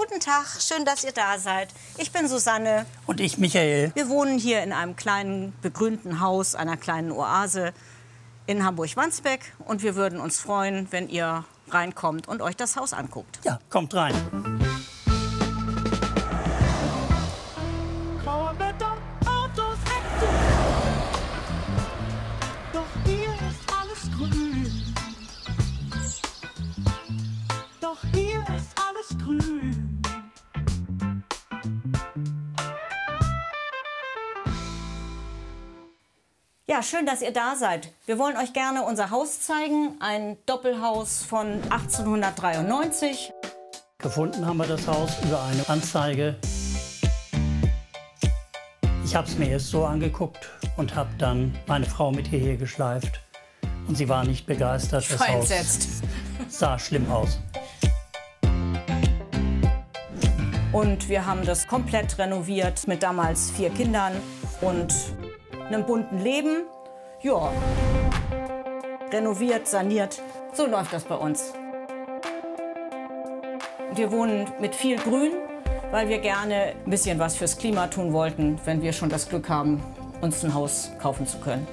Guten Tag, schön, dass ihr da seid. Ich bin Susanne. Und ich, Michael. Wir wohnen hier in einem kleinen, begrünten Haus, einer kleinen Oase in Hamburg-Wandsbek. Und wir würden uns freuen, wenn ihr reinkommt und euch das Haus anguckt. Ja, kommt rein. Doch hier ist alles grün. Doch hier ist alles grün. Ja, schön, dass ihr da seid. Wir wollen euch gerne unser Haus zeigen. Ein Doppelhaus von 1893. Gefunden haben wir das Haus über eine Anzeige. Ich habe es mir erst so angeguckt und habe dann meine Frau mit hierher geschleift. Und sie war nicht begeistert. Das Haus sah schlimm aus. Und wir haben das komplett renoviert mit damals 4 Kindern und einem bunten Leben. Ja, renoviert, saniert. So läuft das bei uns. Wir wohnen mit viel Grün, weil wir gerne ein bisschen was fürs Klima tun wollten, wenn wir schon das Glück haben, uns ein Haus kaufen zu können.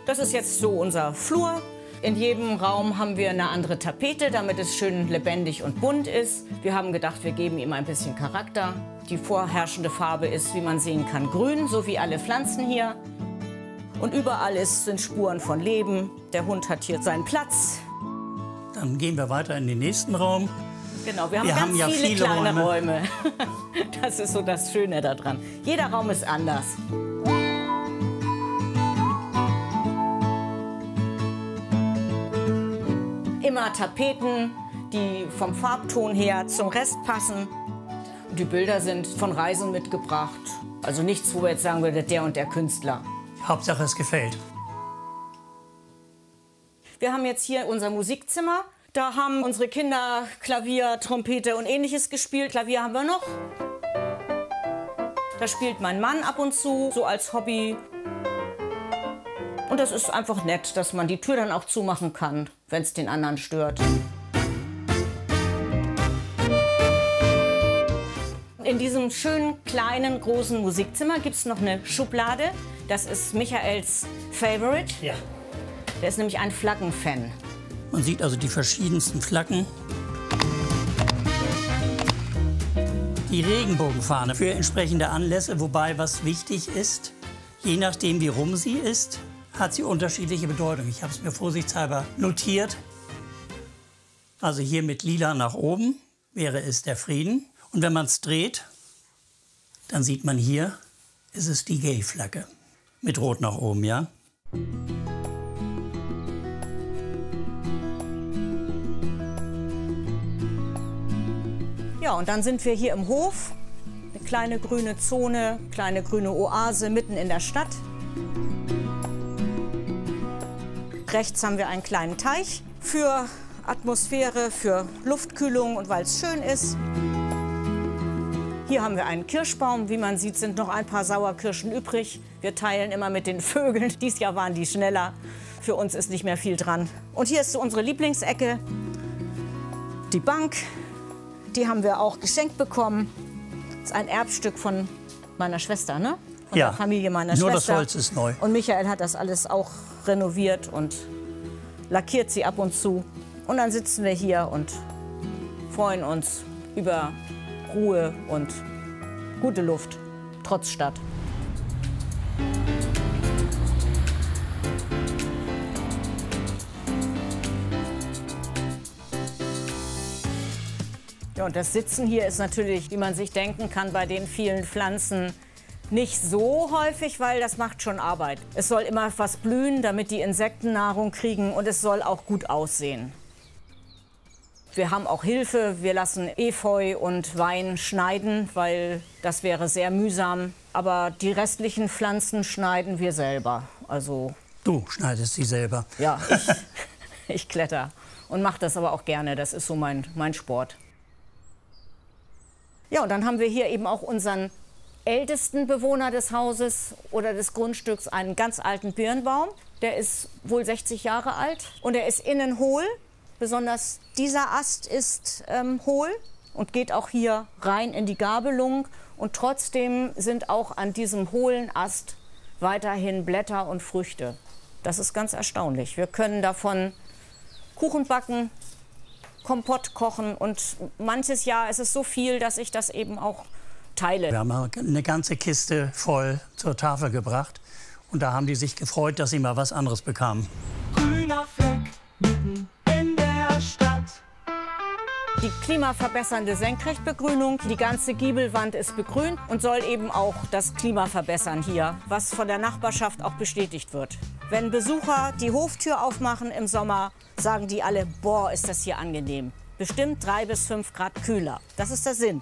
Das ist jetzt so unser Flur. In jedem Raum haben wir eine andere Tapete, damit es schön lebendig und bunt ist. Wir haben gedacht, wir geben ihm ein bisschen Charakter. Die vorherrschende Farbe ist, wie man sehen kann, grün, so wie alle Pflanzen hier. Und überall sind Spuren von Leben. Der Hund hat hier seinen Platz. Dann gehen wir weiter in den nächsten Raum. Genau, wir haben ganz viele kleine Räume. Das ist so das Schöne daran. Jeder Raum ist anders. Immer Tapeten, die vom Farbton her zum Rest passen. Die Bilder sind von Reisen mitgebracht. Also nichts, wo wir jetzt sagen würden, der und der Künstler. Hauptsache, es gefällt. Wir haben jetzt hier unser Musikzimmer. Da haben unsere Kinder Klavier, Trompete und Ähnliches gespielt. Klavier haben wir noch. Da spielt mein Mann ab und zu, so als Hobby. Und das ist einfach nett, dass man die Tür dann auch zumachen kann, wenn es den anderen stört. In diesem schönen, kleinen, großen Musikzimmer gibt es noch eine Schublade. Das ist Michaels Favorite. Ja. Der ist nämlich ein Flaggenfan. Man sieht also die verschiedensten Flaggen. Die Regenbogenfahne für entsprechende Anlässe, wobei was wichtig ist, je nachdem wie rum sie ist, hat sie unterschiedliche Bedeutung. Ich habe es mir vorsichtshalber notiert. Also hier mit lila nach oben wäre es der Frieden. Und wenn man es dreht, dann sieht man hier, ist es die Gay-Flagge. Mit rot nach oben, ja? Ja, und dann sind wir hier im Hof. Eine kleine grüne Zone, kleine grüne Oase mitten in der Stadt. Rechts haben wir einen kleinen Teich für Atmosphäre, für Luftkühlung und weil es schön ist. Hier haben wir einen Kirschbaum. Wie man sieht, sind noch ein paar Sauerkirschen übrig. Wir teilen immer mit den Vögeln. Dies Jahr waren die schneller. Für uns ist nicht mehr viel dran. Und hier ist so unsere Lieblingsecke. Die Bank. Die haben wir auch geschenkt bekommen. Das ist ein Erbstück von meiner Schwester, ne? Von der Familie meiner Schwester. Nur das Holz ist neu. Und Michael hat das alles auch renoviert und lackiert sie ab und zu. Und dann sitzen wir hier und freuen uns über Ruhe und gute Luft, trotz Stadt. Ja, und das Sitzen hier ist natürlich, wie man sich denken kann, bei den vielen Pflanzen nicht so häufig, weil das macht schon Arbeit. Es soll immer was blühen, damit die Insekten Nahrung kriegen und es soll auch gut aussehen. Wir haben auch Hilfe. Wir lassen Efeu und Wein schneiden, weil das wäre sehr mühsam. Aber die restlichen Pflanzen schneiden wir selber. Also du schneidest sie selber. Ja, ich kletter und mache das aber auch gerne. Das ist so mein Sport. Ja, und dann haben wir hier eben auch unseren ältesten Bewohner des Hauses oder des Grundstücks, einen ganz alten Birnbaum. Der ist wohl 60 Jahre alt und er ist innen hohl. Besonders dieser Ast ist hohl und geht auch hier rein in die Gabelung. Und trotzdem sind auch an diesem hohlen Ast weiterhin Blätter und Früchte. Das ist ganz erstaunlich. Wir können davon Kuchen backen, Kompott kochen und manches Jahr ist es so viel, dass ich das eben auch teile. Wir haben eine ganze Kiste voll zur Tafel gebracht und da haben die sich gefreut, dass sie mal was anderes bekamen. Grüner Fleck mitten in der Stadt. Die klimaverbessernde Senkrechtbegrünung, die ganze Giebelwand ist begrünt und soll eben auch das Klima verbessern hier, was von der Nachbarschaft auch bestätigt wird. Wenn Besucher die Hoftür aufmachen im Sommer, sagen die alle, boah, ist das hier angenehm. Bestimmt 3 bis 5 Grad kühler. Das ist der Sinn.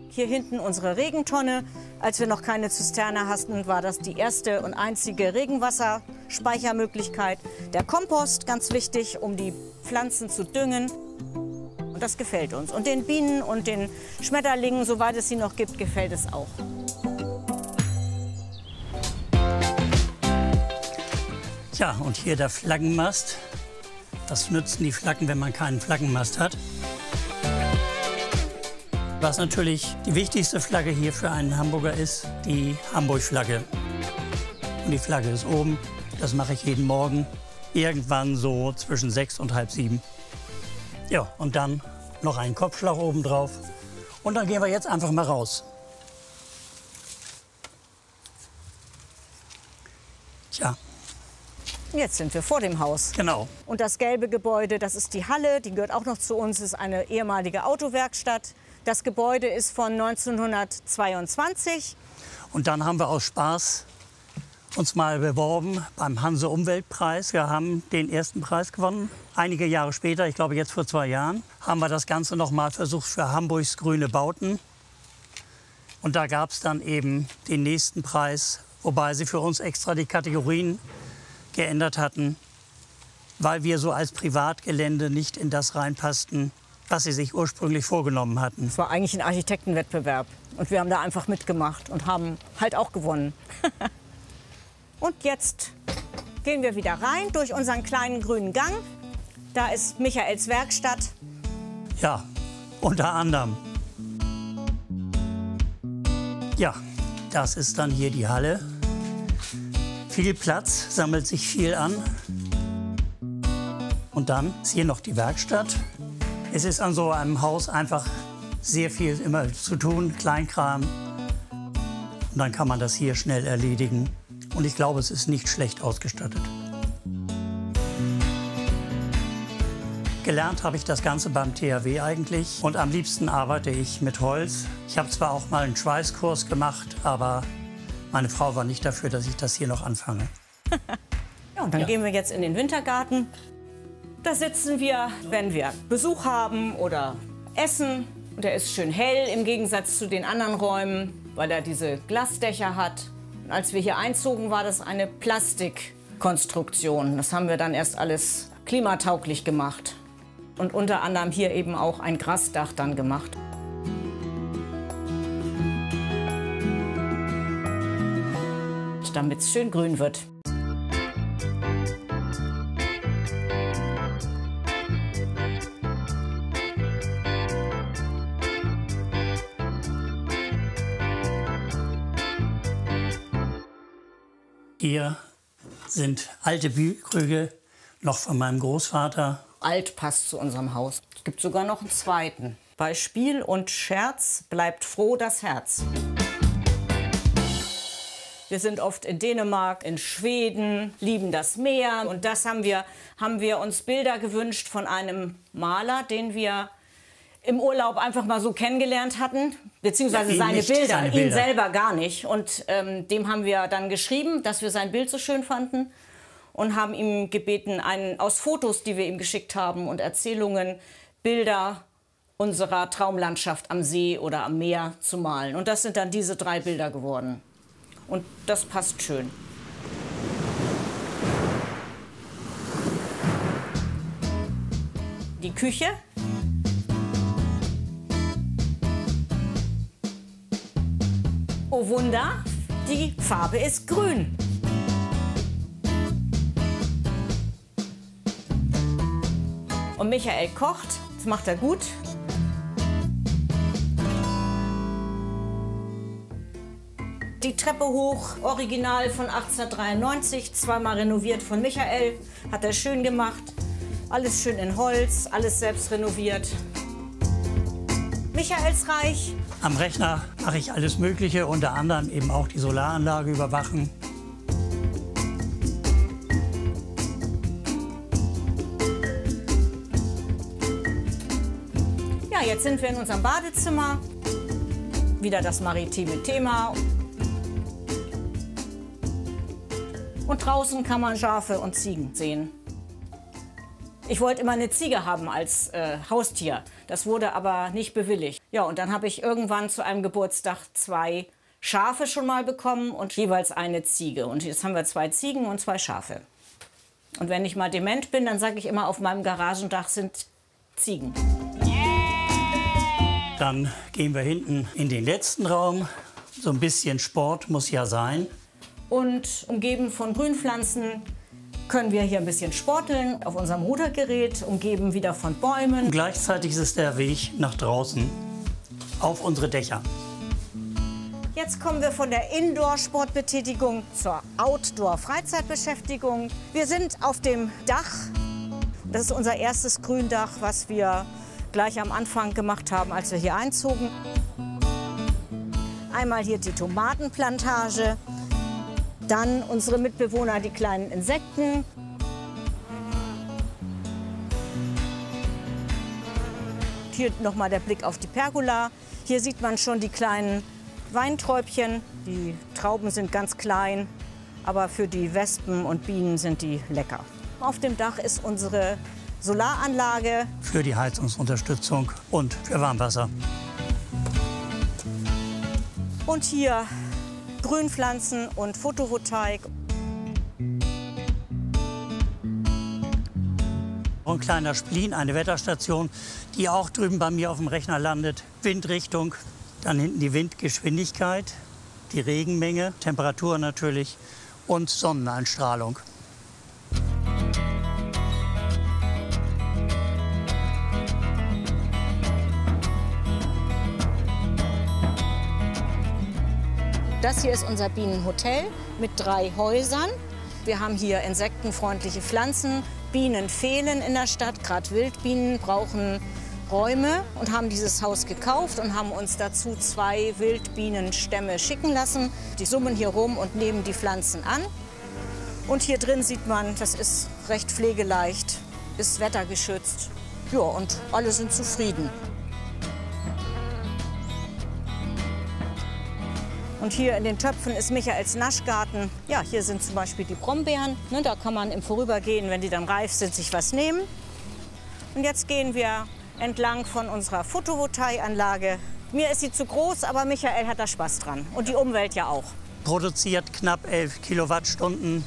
Hier hinten unsere Regentonne. Als wir noch keine Zisterne hatten, war das die erste und einzige Regenwasserspeichermöglichkeit. Der Kompost, ganz wichtig, um die Pflanzen zu düngen. Und das gefällt uns. Und den Bienen und den Schmetterlingen, soweit es sie noch gibt, gefällt es auch. Ja, und hier der Flaggenmast. Was nützen die Flaggen, wenn man keinen Flaggenmast hat? Was natürlich die wichtigste Flagge hier für einen Hamburger ist, die Hamburg-Flagge. Und die Flagge ist oben. Das mache ich jeden Morgen, irgendwann so zwischen 6 und halb 7. Ja, und dann noch einen Kopfschlag oben drauf. Und dann gehen wir jetzt einfach mal raus. Tja. Jetzt sind wir vor dem Haus. Genau. Und das gelbe Gebäude, das ist die Halle, die gehört auch noch zu uns, ist eine ehemalige Autowerkstatt. Das Gebäude ist von 1922. Und dann haben wir aus Spaß uns mal beworben beim Hanse-Umweltpreis. Wir haben den ersten Preis gewonnen. Einige Jahre später, ich glaube jetzt vor 2 Jahren, haben wir das Ganze noch mal versucht für Hamburgs grüne Bauten. Und da gab es dann eben den nächsten Preis, wobei sie für uns extra die Kategorien geändert hatten, weil wir so als Privatgelände nicht in das reinpassten, was sie sich ursprünglich vorgenommen hatten. Es war eigentlich ein Architektenwettbewerb und wir haben da einfach mitgemacht und haben halt auch gewonnen. Und jetzt gehen wir wieder rein durch unseren kleinen grünen Gang. Da ist Michaels Werkstatt. Ja, unter anderem. Ja, das ist dann hier die Halle. Viel Platz, sammelt sich viel an. Und dann ist hier noch die Werkstatt. Es ist an so einem Haus einfach sehr viel immer zu tun, Kleinkram. Und dann kann man das hier schnell erledigen. Und ich glaube, es ist nicht schlecht ausgestattet. Gelernt habe ich das Ganze beim THW eigentlich. Und am liebsten arbeite ich mit Holz. Ich habe zwar auch mal einen Schweißkurs gemacht, aber meine Frau war nicht dafür, dass ich das hier noch anfange. Ja, und dann gehen wir jetzt in den Wintergarten. Da sitzen wir, wenn wir Besuch haben oder essen. Und der ist schön hell im Gegensatz zu den anderen Räumen, weil er diese Glasdächer hat. Und als wir hier einzogen, war das eine Plastikkonstruktion. Das haben wir dann erst alles klimatauglich gemacht. Und unter anderem hier eben auch ein Grasdach dann gemacht. Damit es schön grün wird. Hier sind alte Bühlkrüge, noch von meinem Großvater. Alt passt zu unserem Haus. Es gibt sogar noch einen zweiten. Bei Spiel und Scherz bleibt froh das Herz. Wir sind oft in Dänemark, in Schweden, lieben das Meer. Und das haben wir uns Bilder gewünscht von einem Maler, den wir im Urlaub einfach mal so kennengelernt hatten. Beziehungsweise seine Bilder, ihn selber gar nicht. Und dem haben wir dann geschrieben, dass wir sein Bild so schön fanden. Und haben ihm gebeten, aus Fotos, die wir ihm geschickt haben und Erzählungen, Bilder unserer Traumlandschaft am See oder am Meer zu malen. Und das sind dann diese 3 Bilder geworden. Und das passt schön. Die Küche. Oh Wunder, die Farbe ist grün. Und Michael kocht, das macht er gut. Die Treppe hoch, original von 1893, zweimal renoviert von Michael, hat er schön gemacht. Alles schön in Holz, alles selbst renoviert. Michaelsreich. Am Rechner mache ich alles Mögliche, unter anderem eben auch die Solaranlage überwachen. Ja, jetzt sind wir in unserem Badezimmer. Wieder das maritime Thema. Und draußen kann man Schafe und Ziegen sehen. Ich wollte immer eine Ziege haben als Haustier. Das wurde aber nicht bewilligt. Ja, und dann habe ich irgendwann zu einem Geburtstag 2 Schafe schon mal bekommen und jeweils eine Ziege. Und jetzt haben wir 2 Ziegen und 2 Schafe. Und wenn ich mal dement bin, dann sage ich immer, auf meinem Garagendach sind Ziegen. Dann gehen wir hinten in den letzten Raum. So ein bisschen Sport muss ja sein. Und umgeben von Grünpflanzen können wir hier ein bisschen sporteln auf unserem Rudergerät, umgeben wieder von Bäumen. Und gleichzeitig ist es der Weg nach draußen auf unsere Dächer. Jetzt kommen wir von der Indoor-Sportbetätigung zur Outdoor-Freizeitbeschäftigung. Wir sind auf dem Dach. Das ist unser erstes Gründach, was wir gleich am Anfang gemacht haben, als wir hier einzogen. Einmal hier die Tomatenplantage. Dann unsere Mitbewohner, die kleinen Insekten. Hier nochmal der Blick auf die Pergola. Hier sieht man schon die kleinen Weinträubchen. Die Trauben sind ganz klein, aber für die Wespen und Bienen sind die lecker. Auf dem Dach ist unsere Solaranlage. Für die Heizungsunterstützung und für Warmwasser. Und hier Grünpflanzen und Photovoltaik. Ein kleiner Splin, eine Wetterstation, die auch drüben bei mir auf dem Rechner landet. Windrichtung, dann hinten die Windgeschwindigkeit, die Regenmenge, Temperatur natürlich und Sonneneinstrahlung. Das hier ist unser Bienenhotel mit 3 Häusern. Wir haben hier insektenfreundliche Pflanzen. Bienen fehlen in der Stadt, gerade Wildbienen brauchen Räume und haben dieses Haus gekauft und haben uns dazu 2 Wildbienenstämme schicken lassen. Die summen hier rum und nehmen die Pflanzen an. Und hier drin sieht man, das ist recht pflegeleicht, ist wettergeschützt. Ja, und alle sind zufrieden. Und hier in den Töpfen ist Michaels Naschgarten. Ja, hier sind zum Beispiel die Brombeeren. Ne, da kann man im Vorübergehen, wenn die dann reif sind, sich was nehmen. Und jetzt gehen wir entlang von unserer Photovoltaikanlage. Mir ist sie zu groß, aber Michael hat da Spaß dran. Und die Umwelt ja auch. Produziert knapp 11 Kilowattstunden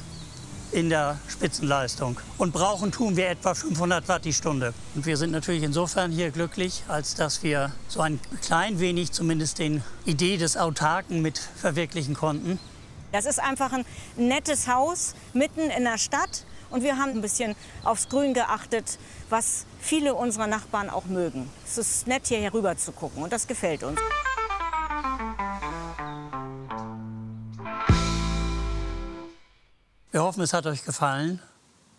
in der Spitzenleistung. Und brauchen tun wir etwa 500 Watt die Stunde. Und wir sind natürlich insofern hier glücklich, als dass wir so ein klein wenig zumindest den Idee des Autarken mit verwirklichen konnten. Das ist einfach ein nettes Haus mitten in der Stadt. Und wir haben ein bisschen aufs Grün geachtet, was viele unserer Nachbarn auch mögen. Es ist nett, hier rüber zu gucken und das gefällt uns. Wir hoffen, es hat euch gefallen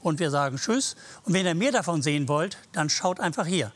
und wir sagen Tschüss. Und wenn ihr mehr davon sehen wollt, dann schaut einfach hier.